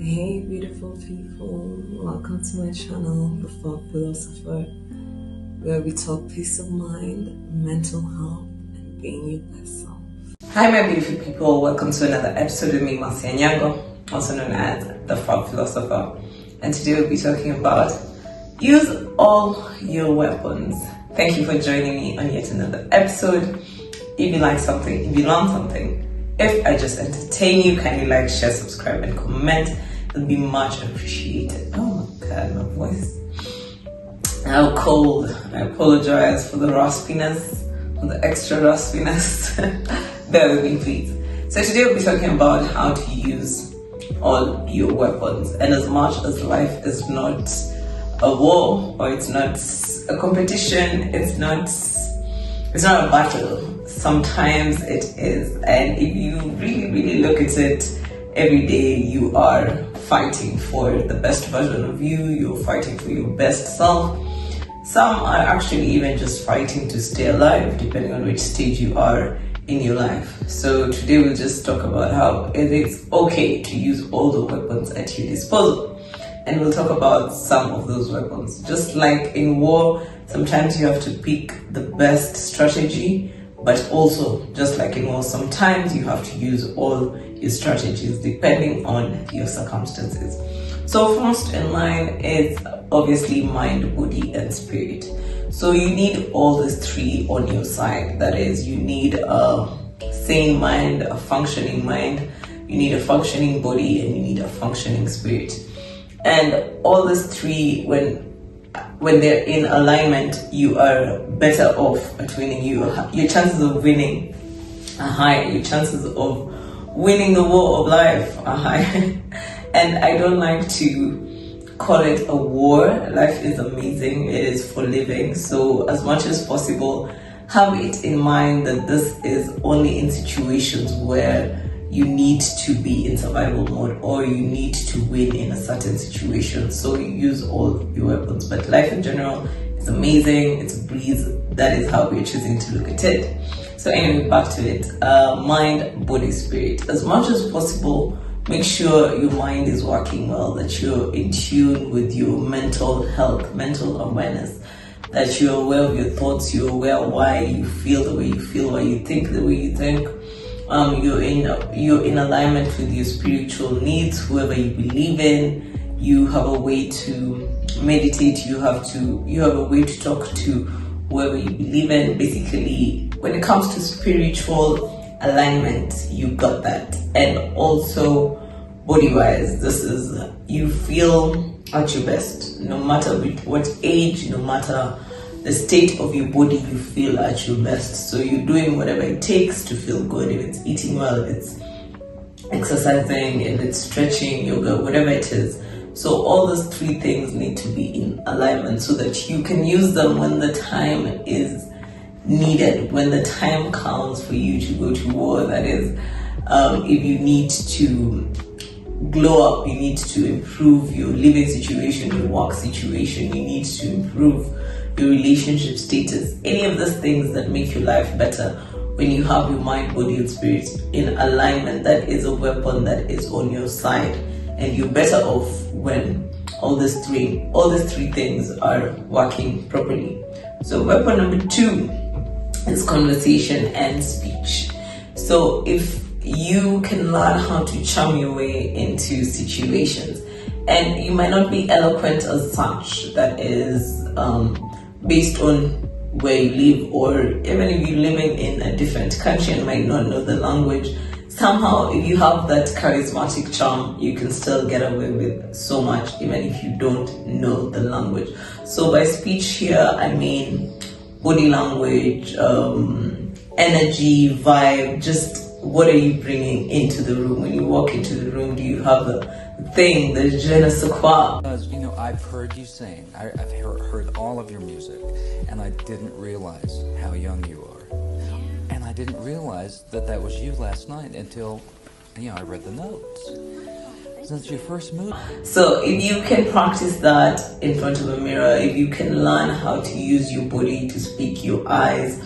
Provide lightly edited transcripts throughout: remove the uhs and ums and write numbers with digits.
Hey, beautiful people, welcome to my channel, The Fog Philosopher, where we talk peace of mind, mental health, and being your best self. Hi, my beautiful people, welcome to another episode of me, Marcia Nyango, also known as The Fog Philosopher. And today we'll be talking about use all your weapons. Thank you for joining me on yet another episode. If you like something, if you learn something, if I just entertain you, kindly like, share, subscribe, and comment. It'll be much appreciated. Oh my god, my voice. How cold. I apologize for the raspiness, for the extra raspiness. Bear with me, please. So today we'll be talking about how to use all your weapons. And as much as life is not a war, or it's not a competition, it's not a battle. Sometimes it is, and if you really look at it, every day you are fighting for the best version of you, you're fighting for your best self. Some are actually even just fighting to stay alive, depending on which stage you are in your life. So today we'll just talk about how it is okay to use all the weapons at your disposal. And we'll talk about some of those weapons. Just like in war, sometimes you have to pick the best strategy, but also, just like in war, sometimes you have to use all your strategies depending on your circumstances. So first in line is obviously mind, body, and spirit. So you need all these three on your side. That is, you need a sane mind, a functioning mind, you need a functioning body, and you need a functioning spirit. And all these three, when they're in alignment, you are better off at winning. Your chances of winning are high. Your chances of winning the war of life are high. And I don't like to call it a war. Life is amazing. It is for living. So as much as possible, have it in mind that this is only in situations where you need to be in survival mode or you need to win in a certain situation. So you use all your weapons. But life in general is amazing. It's a breeze. That is how we're choosing to look at it. So anyway, back to it. Mind, body, spirit. As much as possible, make sure your mind is working well, that you're in tune with your mental health, mental awareness, that you're aware of your thoughts, you're aware of why you feel the way you feel, why you think the way you think. You're in alignment with your spiritual needs, whoever you believe in. You have a way to meditate. You have a way to talk to whoever you believe in. Basically, when it comes to spiritual alignment, you got that. And also body-wise, this is, you feel at your best, no matter what age, no matter the state of your body, you feel at your best. So you're doing whatever it takes to feel good. If it's eating well, if it's exercising, if it's stretching, yoga, whatever it is. So all those three things need to be in alignment so that you can use them when the time is needed, when the time comes for you to go to war. That is, if you need to glow up, you need to improve your living situation, your work situation, you need to improve your relationship status, any of those things that make your life better. When you have your mind, body, and spirit in alignment, that is a weapon that is on your side, and you're better off when all these three things are working properly. So weapon number 2 is conversation and speech. So if you can learn how to charm your way into situations, and you might not be eloquent as such, that is based on where you live, or even if you're living in a different country and might not know the language, somehow if you have that charismatic charm, you can still get away with so much even if you don't know the language. So by speech here, I mean body language, energy, vibe, just what are you bringing into the room? When you walk into the room, do you have the thing, the je ne sais quoi? You know, I've heard you sing. I've heard all of your music, and I didn't realize how young you are. And I didn't realize that was you last night until, I read the notes. Since your first move. So if you can practice that in front of a mirror, if you can learn how to use your body to speak, your eyes,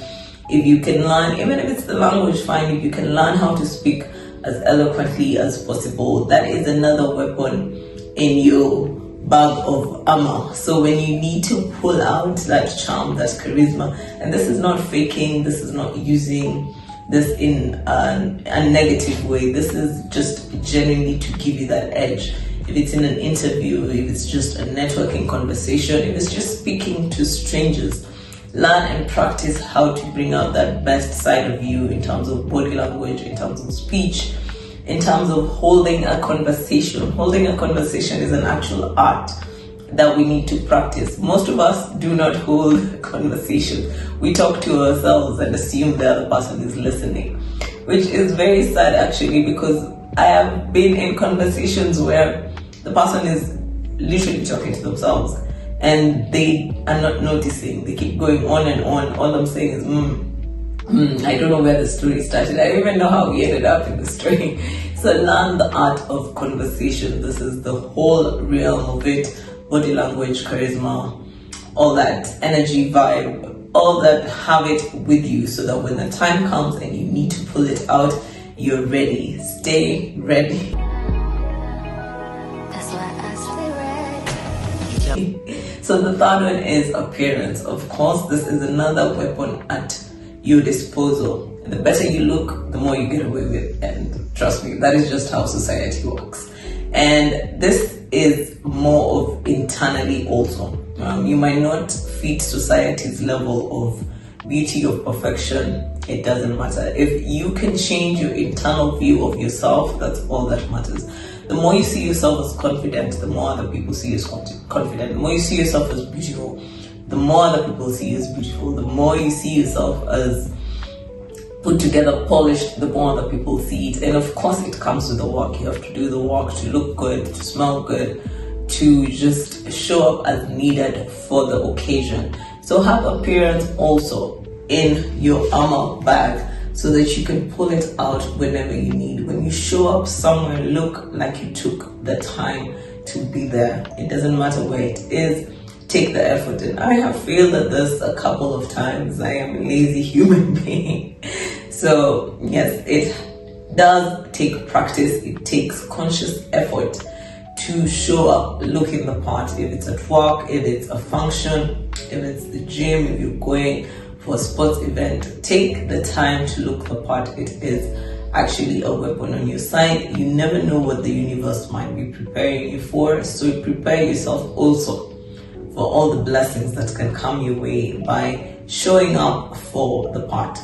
if you can learn, even if it's the language, fine, if you can learn how to speak as eloquently as possible. That is another weapon in your bag of armor. So when you need to pull out that charm, that charisma, and this is not faking, this is not using this in a negative way, this is just genuinely to give you that edge. If it's in an interview, if it's just a networking conversation, if it's just speaking to strangers, learn and practice how to bring out that best side of you in terms of body language, in terms of speech, in terms of holding a conversation. Holding a conversation is an actual art that we need to practice. Most of us do not hold a conversation. We talk to ourselves and assume the other person is listening, which is very sad actually, because I have been in conversations where the person is literally talking to themselves and they are not noticing. They keep going on and on. All I'm saying is, I don't know where the story started. I don't even know how we ended up in the story. So learn the art of conversation. This is the whole realm of it. Body language, charisma, all that energy, vibe, all that, have it with you so that when the time comes and you need to pull it out, you're ready. Stay ready. That's why I stay ready. So the third one is appearance. Of course, this is another weapon at your disposal. The better you look, the more you get away with. And trust me, that is just how society works. And this is more of internally also. You might not fit society's level of beauty or perfection. It doesn't matter. If you can change your internal view of yourself, that's all that matters. The more you see yourself as confident, the more other people see you as confident. The more you see yourself as beautiful, the more other people see you as beautiful. The more you see yourself as put together, polished, the more other people see it. And of course it comes with the work. You have to do the work to look good, to smell good, to just show up as needed for the occasion. So have appearance also in your armor bag so that you can pull it out whenever you need. When you show up somewhere, look like you took the time to be there. It doesn't matter where it is. Take the effort in. I have failed at this a couple of times. I am a lazy human being. So yes, it does take practice. It takes conscious effort to show up looking the part. If it's at work, if it's a function, if it's the gym, if you're going for a sports event, take the time to look the part. It is actually a weapon on your side. You never know what the universe might be preparing you for. So prepare yourself also for all the blessings that can come your way by showing up for the part.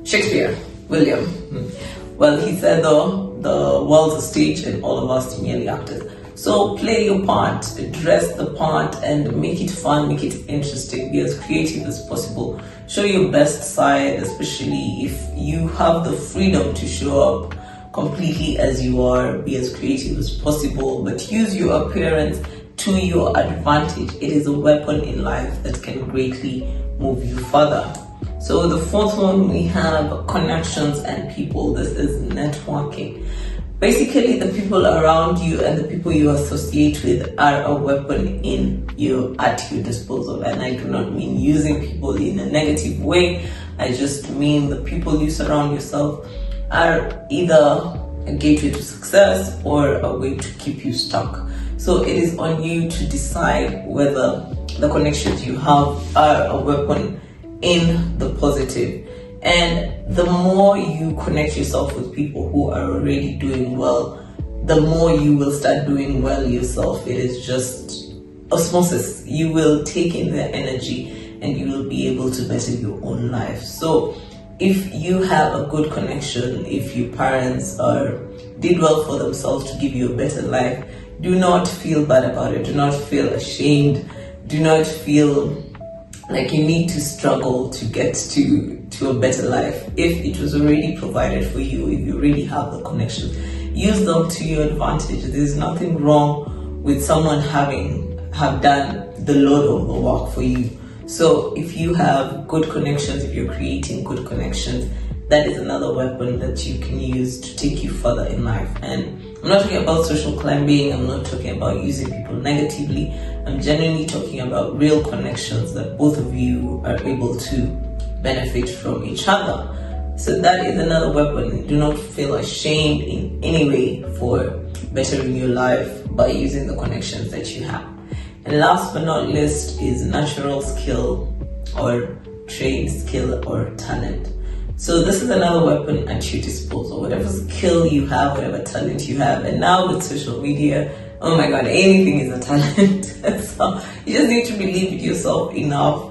Shakespeare, William, well, he said the world's a stage and all of us merely actors. So play your part, dress the part and make it fun, make it interesting, be as creative as possible. Show your best side, especially if you have the freedom to show up completely as you are, be as creative as possible, but use your appearance to your advantage. It is a weapon in life that can greatly move you further. So the fourth one, we have connections and people. This is networking. Basically, the people around you and the people you associate with are a weapon at your disposal. And I do not mean using people in a negative way. I just mean the people you surround yourself are either a gateway to success or a way to keep you stuck. So it is on you to decide whether the connections you have are a weapon in the positive. And the more you connect yourself with people who are already doing well, the more you will start doing well yourself. It is just osmosis. You will take in their energy and you will be able to better your own life. So if you have a good connection, if your parents did well for themselves to give you a better life, do not feel bad about it. Do not feel ashamed. Do not feel like you need to struggle to get to a better life. If it was already provided for you, if you really have the connection, use them to your advantage. There's nothing wrong with someone have done the load of the work for you. So if you have good connections, if you're creating good connections, that is another weapon that you can use to take you further in life. And I'm not talking about social climbing. I'm not talking about using people negatively. I'm genuinely talking about real connections that both of you are able to benefit from each other. So that is another weapon. Do not feel ashamed in any way for bettering your life by using the connections that you have. And last but not least is natural skill or trade skill or talent. So this is another weapon at your disposal. Whatever skill you have, whatever talent you have, and now with social media, oh my god, anything is a talent. So you just need to believe in yourself enough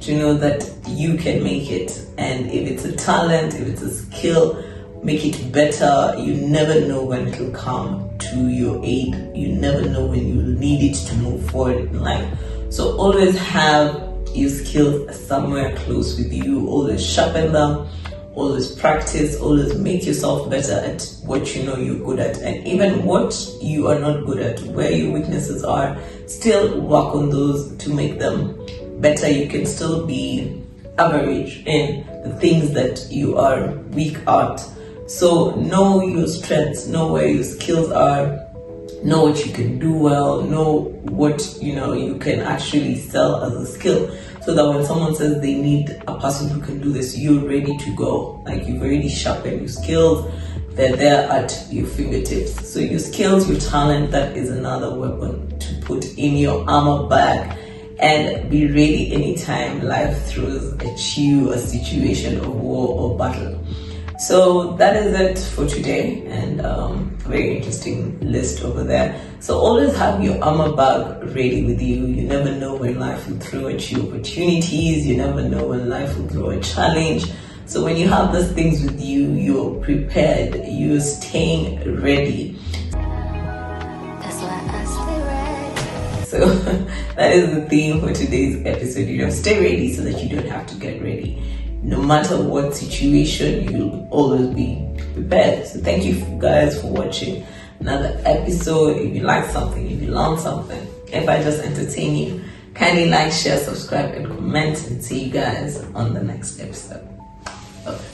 to know that you can make it. And if it's a talent, if it's a skill, make it better. You never know when it will come to your aid. You never know when you will need it to move forward in life. So always have your skills somewhere close with you. Always sharpen them. Always practice. Always make yourself better at what you know you're good at. And even what you are not good at, where your weaknesses are, still work on those to make them better. You can still be average in the things that you are weak at. So know your strengths, know where your skills are, know what you can do well, know what you can actually sell as a skill, so that when someone says they need a person who can do this, you're ready to go. Like, you've already sharpened your skills, they're there at your fingertips. So your skills, your talent, that is another weapon to put in your armor bag and be ready anytime life throws at you a situation of war or battle. So that is it for today, and very interesting list over there. So always have your armor bag ready with you. You never know when life will throw at you opportunities. You never know when life will throw a challenge. So when you have those things with you, you're prepared. You're staying ready. That's why I stay ready. So that is the theme for today's episode. Stay ready so that you don't have to get ready. No matter what situation, you'll always be prepared. So thank you guys for watching another episode. If you like something, if you learned something, if I just entertain you, kindly like, share, subscribe, and comment, and see you guys on the next episode. Okay.